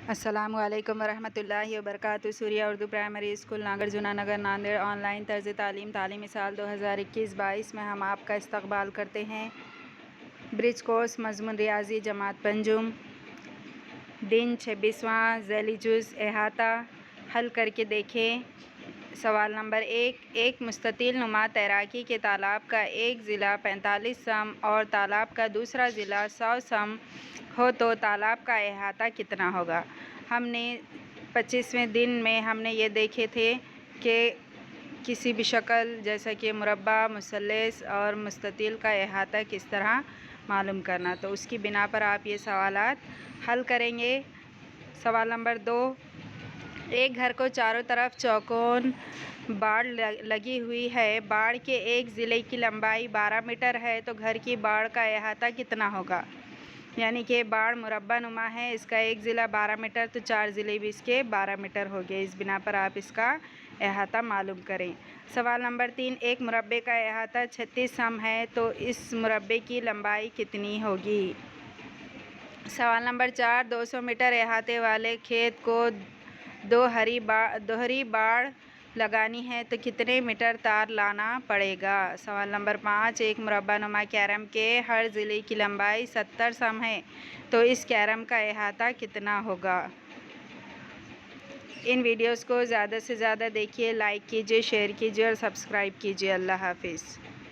السلام علیکم ورحمۃ اللہ وبرکاتہ۔ Surya Urdu primary school Nagarjuna Nagar Nanded online طرز تعلیمی سال 2021-22 میں ہم آپ کا استقبال کرتے ہیں۔ برج کورس مضمون ریاضی جماعت پنجم، دن 26واں ذیلی جز احاطہ حل کر کے دیکھیں۔ سوال نمبر 1، ایک مستطیل نما تیراکی کے تالاب کا ایک ضلع 45 سم اور تالاب کا دوسرا ضلع 100 سم ہو تو تالاب کا احاطہ کتنا ہوگا؟ ہم نے 25ویں دن میں ہم نے یہ دیکھے تھے کہ کسی بھی شکل جیسا کہ مربع، مثلث اور مستطیل کا احاطہ کس طرح معلوم کرنا، تو اس کی بنا پر آپ یہ سوالات حل کریں گے۔ سوال نمبر 2، ایک گھر کو چاروں طرف چوکون باڑ لگی ہوئی ہے۔ باڑ کے ایک ضلع کی لمبائی 12 میٹر ہے تو گھر کی باڑ کا احاطہ کتنا ہوگا؟ یعنی کہ باڑ مربع نما ہے، اس کا ایک ضلع 12 میٹر تو 4 ضلع بھی اس کے 12 میٹر ہو گئے۔ اس بنا پر آپ اس کا احاطہ معلوم کریں۔ سوال نمبر 3، ایک مربع کا احاطہ 36 سم ہے تو اس مربع کی لمبائی کتنی ہوگی؟ سوال نمبر 4، 200 میٹر احاطے والے کھیت کو دوہری باڑ لگانی ہے تو کتنے میٹر تار لانا پڑے گا؟ سوال نمبر 5، ایک مربع نما کیرم کے ہر ضلع کی لمبائی 70 سم ہے تو اس کیرم کا احاطہ کتنا ہوگا؟ ان ویڈیوز کو زیادہ سے زیادہ دیکھیے، لائک کیجیے، شیئر کیجیے اور سبسکرائب کیجیے۔ اللہ حافظ۔